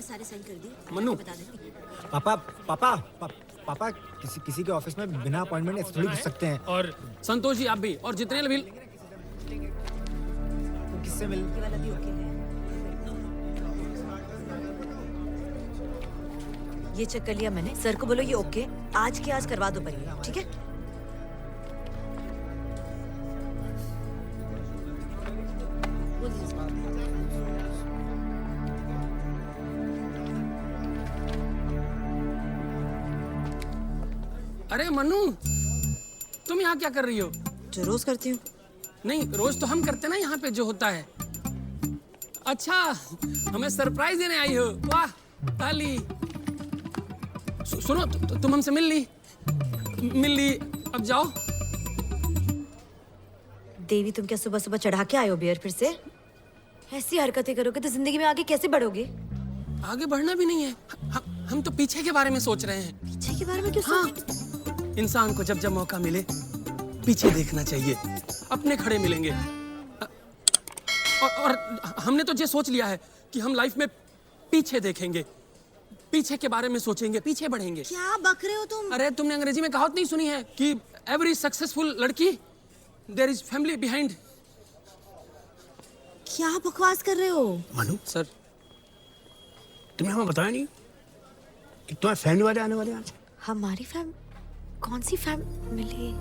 सारे साइन कर दिए। मन्नू। बता देंगे। पापा किसी के ऑफिस में बिना अपॉइंटमेंट ऐसे थोड़ी घुस सकते हैं। और संतोष जी आप भी, और जितने भी। तो किससे मिल? ये वाला भी ओके है। ये चेक कर लिया मैंने। सर को बोलो ये ओके, आज के आज करवा दो पर ये, ठीक है? बोल दीजिए सर। अरे मन्नू, तुम यहाँ क्या कर रही हो? जो रोज करती हूँ। नहीं, रोज तो हम करते ना यहाँ पे जो होता है। अच्छा, हमें सरप्राइज देने आई हो। वाह, ताली। सुनो, तुम हमसे मिल ली, अब जाओ। देवी, तुम क्या सुबह सुबह चढ़ा के आए हो बियर फिर से? ऐसी हरकतें करोगे तो जिंदगी में आगे कैसे बढ़ोगे? आगे बढ़ना भी नहीं है, हम तो पीछे के बारे में सोच रहे हैं। पीछे के बारे में क्यों हाँ, इंसान को जब मौका मिले पीछे देखना चाहिए, अपने खड़े मिलेंगे। और हमने तो ये सोच लिया है कि हम लाइफ में पीछे देखेंगे, पीछे के बारे में सोचेंगे, पीछे बढ़ेंगे। क्या बक रहे हो तुम? अरे तुमने अंग्रेजी में कहावत नहीं सुनी है कि एवरी सक्सेसफुल लड़की देयर इज फैमिली बिहाइंड। क्या बकवास कर रहे हो? मनु, सर, तुमने हमें बताया नहीं कि तुम्हारे फैमिली वाले आने वाले हैं आज? हमारी फैम कौन सी फैमिली?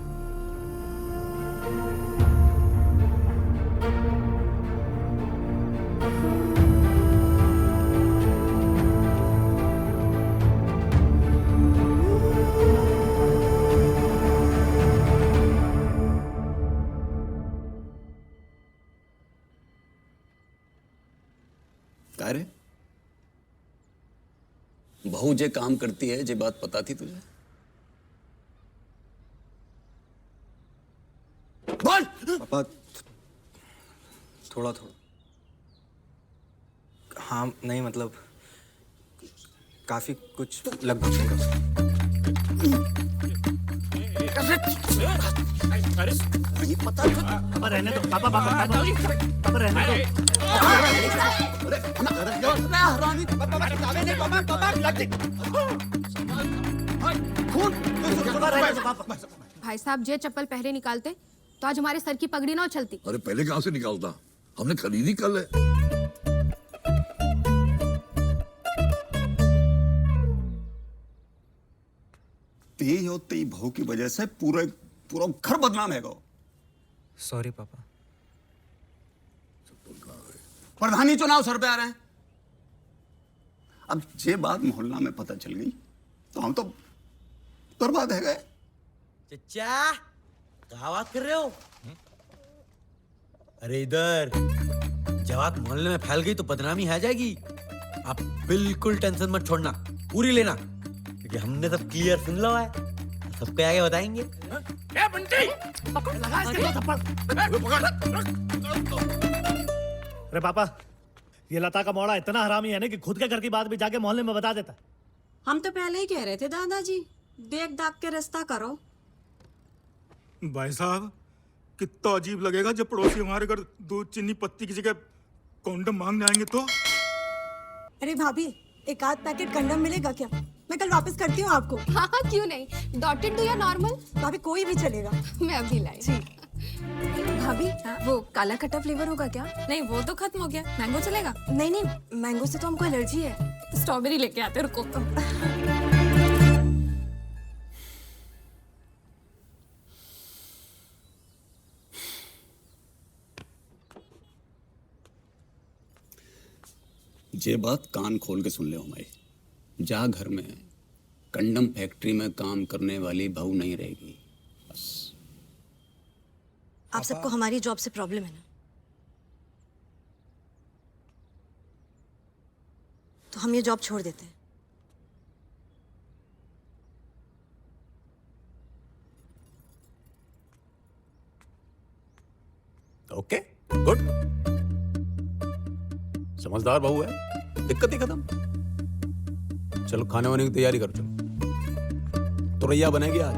क्या रे? बहू जे काम करती है, जे बात पता थी तुझे? बोल। पापा थोड़ा। हाँ, नहीं मतलब काफी कुछ लगभग। अरे ये पता पापा रहने दो, पापा रहने दो। भाई साहब, जे चप्पल पहले निकालते तो आज हमारे सर की पगड़ी ना उछलती। अरे पहले कहाँ से निकालता, हमने खरीदी कल है। तेज और तेज बहू की वजह से पूरा घर बदनाम है। सॉरी पापा। प्रधानी चुनाव सर पे आ रहे हैं। अब ये बात मोहल्ला में पता चल गई तो हम तो बर्बाद है गए। चचा, क्या बात कर रहे हो? अरे इधर जब बात मोहल्ले में फैल गई तो बदनामी आ जाएगी। आप बिल्कुल टेंशन मत छोड़ना, पूरी लेना, क्योंकि हमने सब क्लियर सुन लो है, सबको आगे बताएंगे। ए बंटी, लगा इसके दो थप्पड़। अरे पापा, ये लता का मोड़ा इतना हरामी है ना कि खुद के घर की बात भी जाके मोहल्ले में बता देता। हम तो पहले ही कह रहे थे दादाजी, देख दाख के रिश्ता करो। भाई साहब, कितना अजीब लगेगा जब पड़ोसी हमारे घर दूध चीनी पत्ती की जगह कॉन्डम मांगने आएंगे तो। अरे भाभी, एक आध पैकेट कंडम मिलेगा क्या? मैं कल वापस करती हूँ आपको। हाँ, क्यों नहीं, डॉटेड दो या नॉर्मल? भाभी कोई भी चलेगा। मैं अभी लाई। भाभी, वो काला खट्टा फ्लेवर होगा क्या? नहीं वो तो खत्म हो गया। मैंगो चलेगा? नहीं, मैंगो से तो हमको एलर्जी है। स्ट्रॉबेरी लेके आते, रुको। ये बात कान खोल के सुन ले हमारी। जा घर में कंडम फैक्ट्री में काम करने वाली बहू नहीं रहेगी, बस। आप सबको हमारी जॉब से प्रॉब्लम है ना? तो हम ये जॉब छोड़ देते हैं। Okay, good. समझदार बहू है, दिक्कत ही खत्म। चलो खाने वाने की तैयारी करो, चलो। तुरैया बनेगी आज।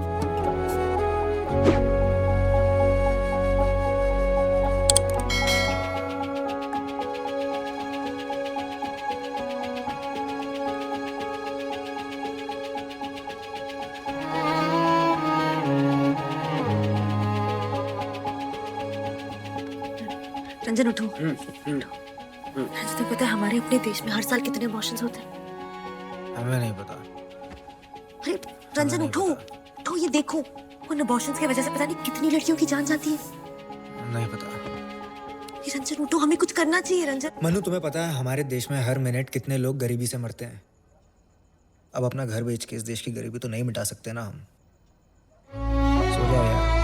रंजन उठो। रंजन, तुम्हें पता है हमारे अपने देश में हर साल कितने अबॉर्शंस होते हैं? हमें नहीं पता। अरे रंजन उठो, उठो, ये देखो, उन अबॉर्शंस की वजह से पता नहीं कितनी लड़कियों की जान जाती है। नहीं पता। ये रंजन उठो, हमें कुछ करना चाहिए रंजन। मनु, तुम्हें पता है हमारे देश में हर मिनट कितने लोग गरीबी से मरते हैं? अब अपना घर बेच के इस देश की गरीबी तो नहीं मिटा सकते ना हम। सो जाओ यार।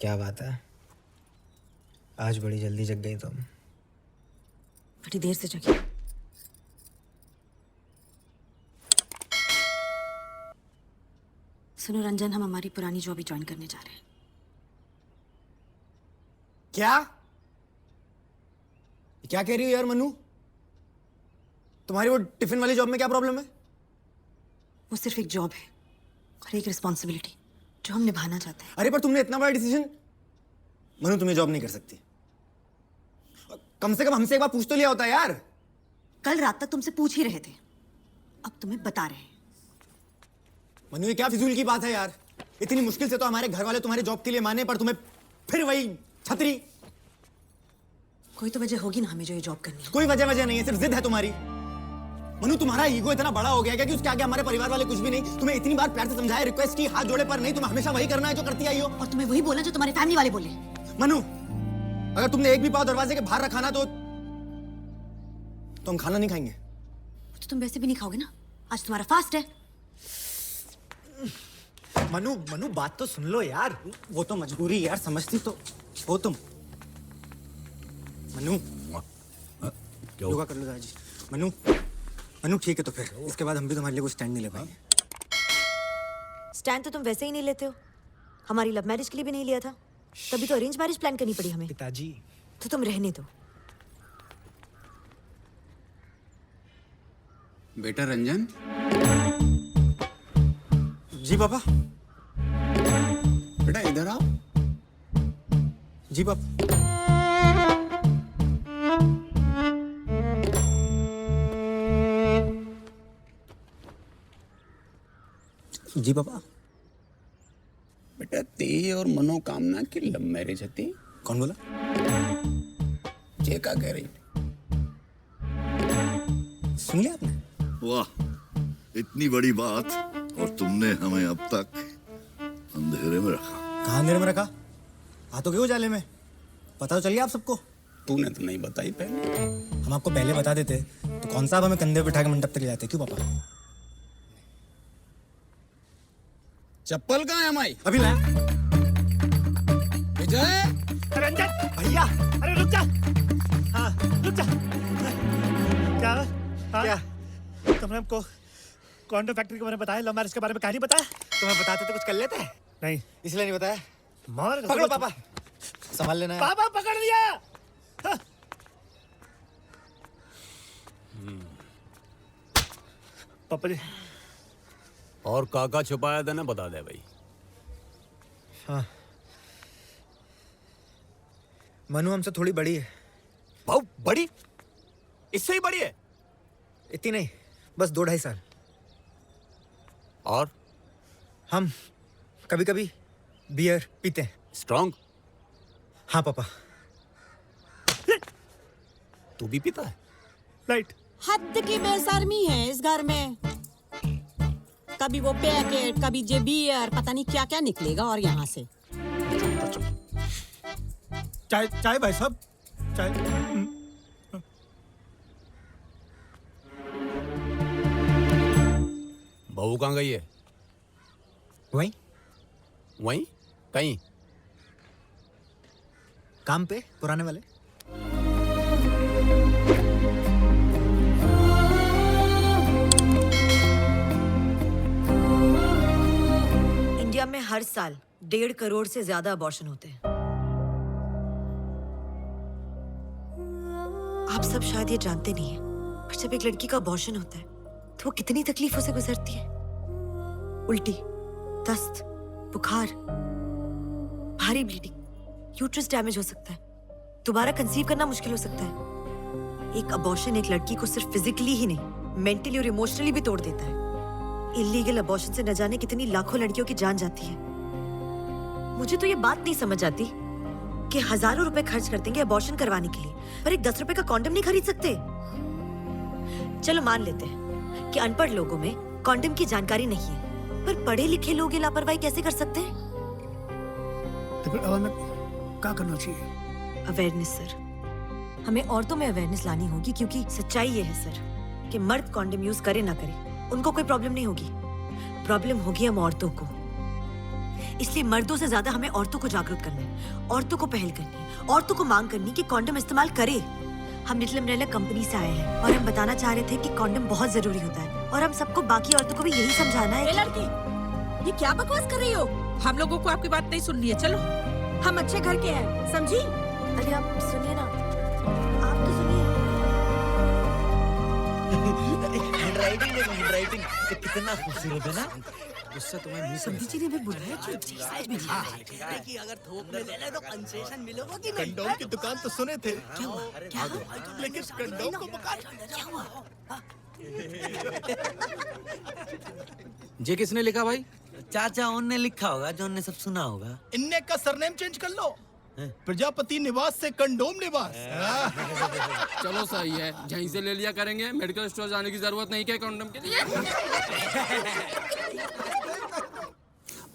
क्या बात है, आज बड़ी जल्दी जग गई तुम। बड़ी देर से जगी। सुनो रंजन, हम हमारी पुरानी जॉब ही ज्वाइन करने जा रहे हैं। क्या क्या कह रही हो यार मनु? तुम्हारी वो टिफिन वाली जॉब में क्या प्रॉब्लम है? वो सिर्फ एक जॉब है और एक रिस्पॉन्सिबिलिटी जो हम निभाना चाहते हैं। अरे पर तुमने इतना बड़ा डिसीजन। मनु, तुम्हें जॉब नहीं कर सकती। कम से कम हमसे एक बार पूछ तो लिया होता यार। कल रात तक तुमसे पूछ ही रहे थे, अब तुम्हें बता रहे हैं। मनु, ये क्या फिजूल की बात है यार? इतनी मुश्किल से तो हमारे घर वाले तुम्हारी जॉब के लिए माने, पर तुम्हें फिर वही छतरी। कोई तो वजह होगी ना हमें जो ये जॉब करनी है। कोई वजह नहीं है, सिर्फ जिद है तुम्हारी। मनु, तुम्हारा ईगो इतना बड़ा हो गया क्या कि उसके आगे हमारे परिवार वाले कुछ भी नहीं? तुम्हें इतनी बार प्यार से समझाया, रिक्वेस्ट की, हाथ जोड़े, पर नहीं, तुम हमेशा वही करना है जो करती आई हो। और तुम्हें वही बोला जो तुम्हारे फैमिली वाले बोले। मनु, अगर तुमने एक भी पाव दरवाजे के बाहर रखा ना तो हम खाना नहीं खाएंगे। तो तुम वैसे भी नहीं खाओगे ना, आज तुम्हारा फास्ट है। मनु, मनु बात तो सुन लो यार। वो तो मजबूरी यार, समझती तो हो तुम। मनु, योगा कर लो दादाजी। मनु, मनु ठीक है, तो फिर इसके बाद हम भी तुम्हारे लिए कुछ स्टैंड नहीं ले पाएंगे। स्टैंड तो तुम वैसे ही नहीं लेते हो, हमारी लव मैरिज के लिए भी नहीं लिया था, तभी तो अरेंज मैरिज प्लान करनी पड़ी हमें। पिताजी, तो तुम रहने दो। बेटा रंजन। जी पापा। बेटा इधर आओ। जी पापा। जी पापा। बेटा ते और मनोकामना की लव मैरिज है। कौन बोला? जे का कह रही? सुन लिया आपने? वाह, इतनी बड़ी बात और तुमने हमें अब तक अंधेरे में रखा। कहाँ अंधेरे में रखा? हाथों के उजाले में। पता तो चल गया आप सबको। तूने तो नहीं बताई पहले। हम आपको पहले बता देते तो कौन सा आप हमें कंधे पे बिठा के मंडप तक ले जाते? क्यों पापा? चप्पल कहाँ है हमारी? अभी लाया। विजय, रंजन भैया, अरे रुक जा। हाँ रुक जा। क्या? हाँ? क्या? तुमने हमको कॉन्डो फैक्ट्री के बारे में बताया, लव मैरिज के बारे में कहा नहीं बताया? तुम्हें बताते तो कुछ कर लेते हैं। नहीं, इसलिए नहीं बताया। मार पकड़ो पापा, संभाल लेना है। पापा पकड़ लिया। हाँ। पापा जी। और काका छुपाया था ना, बता दे भाई। हाँ, मनु हमसे थोड़ी बड़ी है। बहुत बड़ी? इससे ही बड़ी है? इतनी नहीं, बस 2-2.5 साल। और हम कभी कभी बियर पीते हैं। स्ट्रॉन्ग? हाँ पापा। तू भी पीता है? राइट। हद की बेशर्मी है इस घर में। कभी वो पैकेट, कभी जे बियर, पता नहीं क्या क्या निकलेगा। और यहाँ से चाय, चाय भाई साहब, चाय। बहू कहाँ गई है? वहीं वहीं? कहीं? काम पे, पुराने वाले। इंडिया में हर साल 1.5 करोड़ से ज्यादा अबॉर्शन होते हैं। आप सब शायद ये जानते नहीं है, पर जब एक लड़की का अबॉर्शन होता है तो वो कितनी तकलीफों से गुजरती है। उल्टी, दस्त, बुखार, भारी ब्लीडिंग, यूट्रस डैमेज हो सकता है, दोबारा कंसीव करना मुश्किल हो सकता है। एक अबॉर्शन एक लड़की को सिर्फ फिजिकली ही नहीं, मेंटली और इमोशनली भी तोड़ देता है। इलीगल अबॉर्शन से न जाने कितनी लाखों लड़कियों की जान जाती है। मुझे तो ये बात नहीं समझ आती कि हजारों रुपए खर्च कर देंगे अबॉर्शन करवाने के लिए, पर एक 10 रुपए का कॉन्डम नहीं खरीद सकते। चलो मान लेते हैं कि अनपढ़ लोगों में कॉन्डम की जानकारी नहीं है, पर पढ़े लिखे लोग ये लापरवाही कैसे कर सकते हैं? तो फिर अब हमें क्या करना चाहिए? अवेयरनेस सर, हमें औरतों में अवेयरनेस लानी होगी, क्योंकि सच्चाई ये है सर कि मर्द कॉन्डम यूज करे ना करे उनको कोई प्रॉब्लम नहीं होगी, प्रॉब्लम होगी हम औरतों को। इसलिए मर्दों से ज्यादा हमें औरतों को जागरूक करना है, औरतों को पहल करनी है, औरतों को मांग करनी कि कॉन्डम इस्तेमाल करे। हम लिटिल अम्ब्रेला कंपनी से आए हैं और हम बताना चाह रहे थे कि कॉन्डम बहुत जरूरी होता है, और हम सबको, बाकी औरतों को भी यही समझाना है। लड़की, ये क्या बकवास कर रही हो? हम लोगों को आपकी बात नहीं सुननी है, चलो। हम अच्छे घर के हैं, समझी? अरे आप सुनिए ना, आप तो सुनिए। हैंडराइटिंग देखो, हैंडराइटिंग कितना खूबसूरत है ना। गुस्सा तुम्हें मुंह से जी ने भी बुलाया क्यों? समझ में नहीं आया। देखिए अगर थोक में देना तो कंसेशन मिलेगा कि नहीं? कंडोम की दुकान तो सुने थे, क्या हुआ? क्या हुआ? लेकिन कंडोम को क्या हुआ? ये किसने लिखा भाई? चाचा उनने लिखा होगा, जो उनने सब सुना होगा। इनने का सरनेम चेंज कर लो, प्रजापति निवास से कंडोम निवास। चलो सही है, यहीं से ले लिया करेंगे, मेडिकल स्टोर जाने की जरूरत नहीं क्या कॉन्डम के लिए।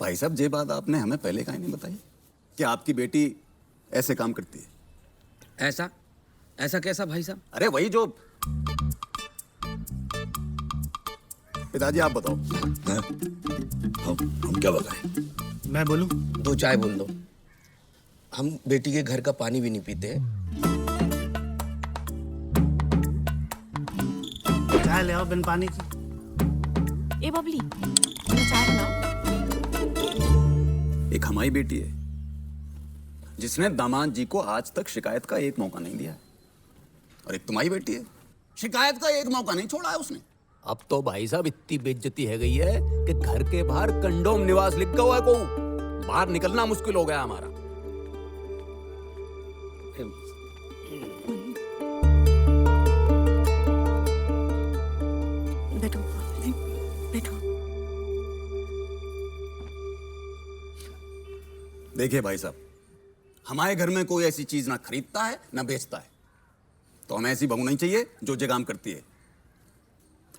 भाई साहब, ये बात आपने हमें पहले काहे नहीं बताई कि आपकी बेटी ऐसे काम करती है? ऐसा ऐसा कैसा भाई साहब? अरे वही जो, पिताजी आप बताओ। हम क्या बताएं? मैं बोलूं? 2 चाय बोल दो। हम बेटी के घर का पानी भी नहीं पीते। चाय ले आओ बिन पानी की। ए बबली, चाय बनाओ। एक हमारी बेटी है जिसने दामाद जी को आज तक शिकायत का एक मौका नहीं दिया है, और एक तुम्हारी बेटी है, शिकायत का एक मौका नहीं छोड़ा है उसने। अब तो भाई साहब इतनी बेइज्जती है गई है कि घर के बाहर कंडोम निवास लिखा हुआ है, को बाहर निकलना मुश्किल हो गया हमारा। बैठो बैठो। देखिए भाई साहब, हमारे घर में कोई ऐसी चीज ना खरीदता है ना बेचता है, तो हमें ऐसी बहू नहीं चाहिए जो ये काम करती है।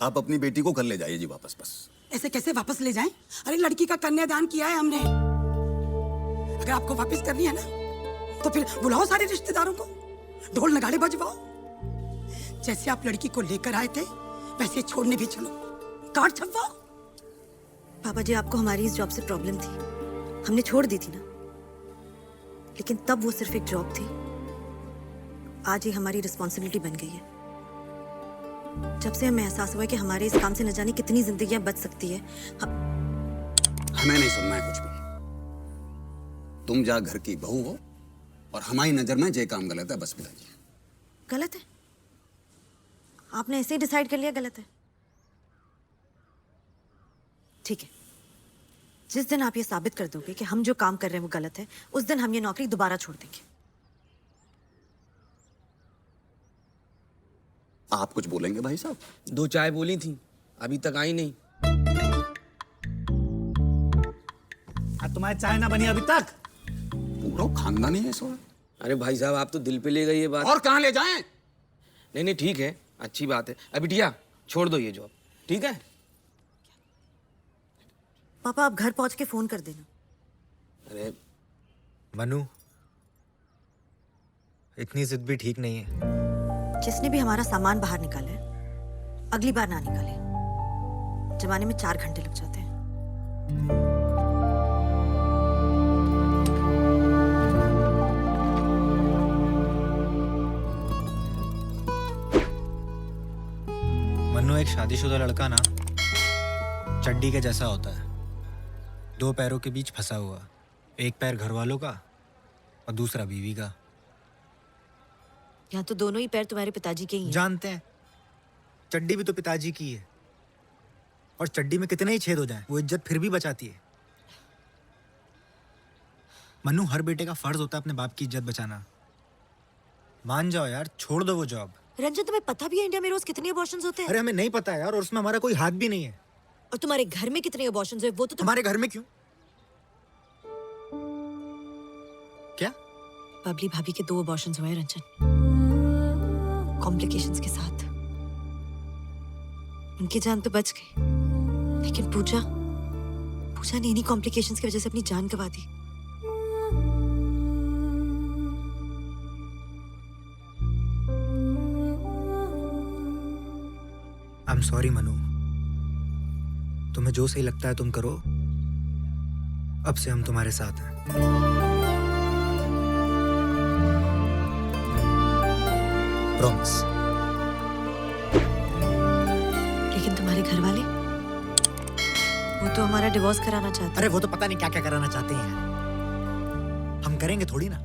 आप अपनी बेटी को घर ले जाइए जी वापस। बस ऐसे कैसे वापस ले जाएं? अरे लड़की का कन्यादान किया है हमने। अगर आपको वापस करनी है ना, तो फिर बुलाओ सारे रिश्तेदारों को, ढोल नगाड़े बजवाओ। जैसे आप लड़की को लेकर आए थे, वैसे छोड़ने भी चलो, कार्ड छपवाओ। पापा जी, आपको हमारी इस जॉब से प्रॉब्लम थी, हमने छोड़ दी थी ना, लेकिन तब वो सिर्फ एक जॉब थी। आज ये हमारी रिस्पॉन्सिबिलिटी बन गई है। जब से हमें एहसास हुआ है कि हमारे इस काम से न जाने कितनी जिंदगियां बच सकती है। हमें नहीं सुनना है कुछ भी। तुम जा घर की बहू हो, और हमारी नजर में ये काम गलत है। बस पिताजी। गलत है? आपने ऐसे ही डिसाइड कर लिया गलत है? ठीक है, जिस दिन आप ये साबित कर दोगे कि हम जो काम कर रहे हैं वो गलत है, उस दिन हम ये नौकरी दोबारा छोड़ देंगे। आप कुछ बोलेंगे भाई साहब? 2 चाय बोली थी, अभी तक आई नहीं। तुम्हारी चाय ना बनी अभी तक? पूरा खानदानी है सो। अरे भाई साहब, आप तो दिल पे ले गए ये बात। और कहाँ ले जाएं? नहीं नहीं ठीक है, अच्छी बात है। अभी बिटिया छोड़ दो ये जॉब, ठीक है? पापा आप घर पहुंच के फोन कर देना। अरे मनु, इतनी जिद भी ठीक नहीं है। जिसने भी हमारा सामान बाहर निकाला है, अगली बार ना निकाले। जमाने में 4 घंटे लग जाते हैं। मनु, एक शादीशुदा लड़का ना चड्डी के जैसा होता है, 2 पैरों के बीच फंसा हुआ। एक पैर घर वालों का और दूसरा बीवी का। यहाँ तो दोनों ही पैर तुम्हारे पिताजी के ही हैं। जानते हैं, चड्डी भी तो पिताजी की है। और चड्डी में कितने ही छेद हो जाएं, वो इज्जत फिर भी बचाती है। मन्नू, हर बेटे का फर्ज होता है अपने बाप की इज्जत बचाना। मान जाओ यार, छोड़ दो वो जॉब। रंजन, तुम्हें पता भी है इंडिया में रोज कितने अबॉर्शंस होते हैं? अरे हमें नहीं पता है यार, और उसमें हमारा कोई हाथ भी नहीं है। और तुम्हारे घर में कितने अबॉर्शंस हुए वो तो तुम्हारे घर में क्यों? क्या? बबली भाभी के 2 अबॉर्शंस हुए हैं रंजन, कॉम्प्लिकेशंस के साथ। उनकी जान तो बच गई, लेकिन पूजा ने इन्हीं कॉम्प्लिकेशंस की वजह से अपनी जान गंवा दी। आई एम सॉरी मनु, तुम्हें जो सही लगता है तुम करो। अब से हम तुम्हारे साथ हैं। प्रॉमिस। लेकिन तुम्हारे घर वाले, वो तो हमारा डिवोर्स कराना चाहते हैं। अरे वो तो पता नहीं क्या क्या कराना चाहते हैं, हम करेंगे थोड़ी ना।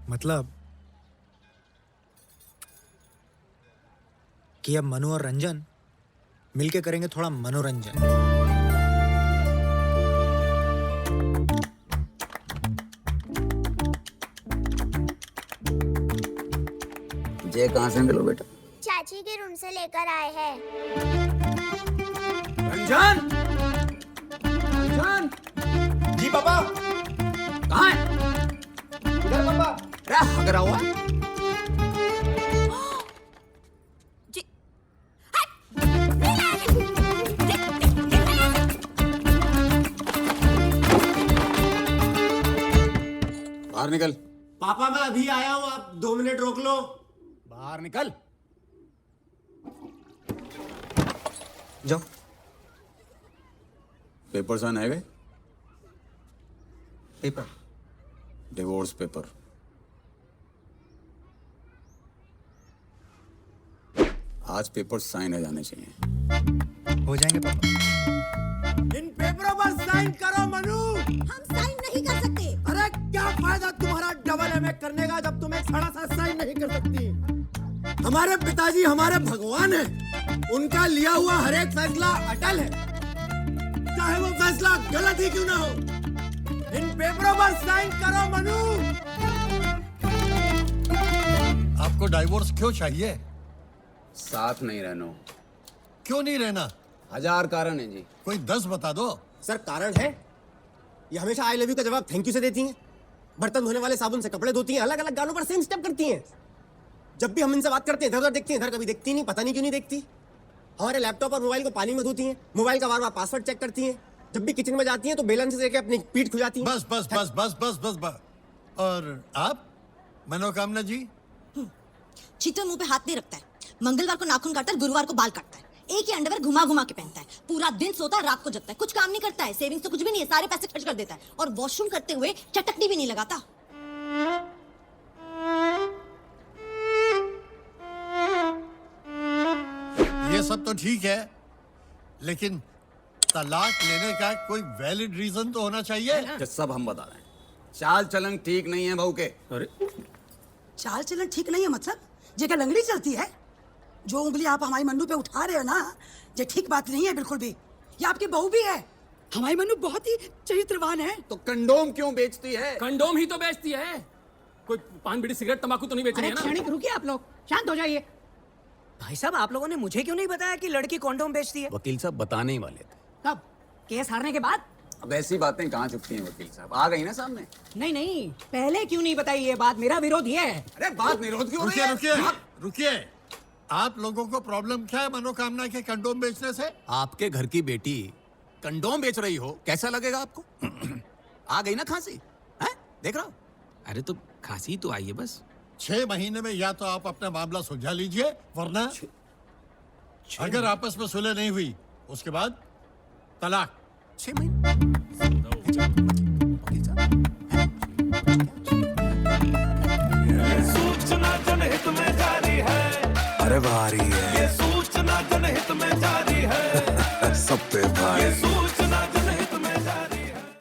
मतलब कि अब मनु और रंजन मिलके करेंगे थोड़ा मनोरंजन। जय कहाँ से मिलो बेटा? चाची के रूम से लेकर आए हैं। रंजन! रंजन! जी पापा। कहाँ है? इधर पापा। अरे हगरा हुआ है। बाहर निकल। पापा मैं अभी आया हूँ, आप 2 मिनट रोक लो। बाहर निकल। जाओ। पेपर साइन है गए? पेपर? Divorce paper. आज पेपर साइन हो जाने चाहिए। हो जाएंगे पापा। इन पेपरों पर साइन करो मनु। हम साइन नहीं कर सकते। अरे क्या फायदा तुम्हारा डबल एमए करने का जब तुम एक सड़ा सा साइन नहीं कर सकती। हमारे पिताजी हमारे भगवान हैं, उनका लिया हुआ हर एक फैसला अटल है, चाहे वो फैसला गलत ही क्यों ना हो। इन पेपरों पर साइन करो मनु। आपको डाइवोर्स क्यों चाहिए? साथ नहीं रहना। क्यों नहीं रहना? 1000 कारण है जी। कोई 10 बता दो। सर कारण है, ये हमेशा आई लव यू का जवाब थैंक यू से देती हैं, बर्तन धोने वाले साबुन से कपड़े धोती हैं, अलग अलग गानों पर सेम स्टेप करती हैं। जब भी हम इनसे बात करते हैं इधर उधर देखती हैं, इधर कभी देखती नहीं, पता नहीं क्यों नहीं देखती। हमारे लैपटॉप और मोबाइल को पानी में धोती हैं, मोबाइल का बार बार पासवर्ड चेक करती हैं। जब भी किचन में जाती हैं तो बेलन से लेके अपनी पीठ खुजाती हैं। बस बस बस बस बस बस बस। और आप मनोकामना जी? चीटर मुंह पे हाथ नहीं रखता है, मंगलवार को नाखून काटता है, गुरुवार को बाल काटता है, एक ही अंडरवेयर घुमा घुमा के पहनता है, पूरा दिन सोता है, रात को जगता है, कुछ काम नहीं करता है, सेविंग्स तो कुछ भी नहीं है, सारे पैसे खर्च कर देता है, और वॉशरूम करते हुए चटकनी भी नहीं लगाता। ये सब तो ठीक है, लेकिन तलाक लेने का कोई वैलिड रीजन तो होना चाहिए। जो सब हम बता रहे हैं, चाल चलन ठीक नहीं है बहू के। अरे चाल चलन ठीक नहीं है मतलब? जेकर लंगड़ी चलती है, जो उंगली आप हमारी मन्नू पे उठा रहे हो ना, ये ठीक बात नहीं है बिल्कुल भी। ये आपकी बहू भी है, हमारी मन्नू बहुत ही चरित्रवान है। तो कंडोम क्यों बेचती है? कंडोम ही तो बेचती है, कोई पान बीड़ी सिगरेट तंबाकू तो नहीं बेच रही है ना? क्षणिक रुकिए आप लोग, शांत हो जाइए। भाई साहब, आप लोगों ने मुझे क्यों नहीं बताया कि लड़की कॉन्डोम बेचती है? वकील साहब बताने ही वाले थे। कब? केस हारने के बाद? अब ऐसी बातें कहाँ चुपती हैं वकील साहब, आ गई ना सामने। नहीं नहीं, पहले क्यों नहीं बताई ये बात? मेरा विरोध ये है। अरे बात विरोध क्यों? रुकिए रुकिए रुकिए। आप लोगों को प्रॉब्लम क्या है मनोकामना के कंडोम बेचने से? आपके घर की बेटी कंडोम बेच रही हो, कैसा लगेगा आपको? आ गई ना खांसी, हैं? देख रहा हो? अरे तो खांसी तो आई है बस। 6 महीने में या तो आप अपना मामला सुलझा लीजिए, वरना अगर आपस में सुलह नहीं हुई उसके बाद तलाक। 6 महीने? सूचना जनहित में जारी है। अरे भारी है ये सूचना जनहित में जारी है। सब पे भारी।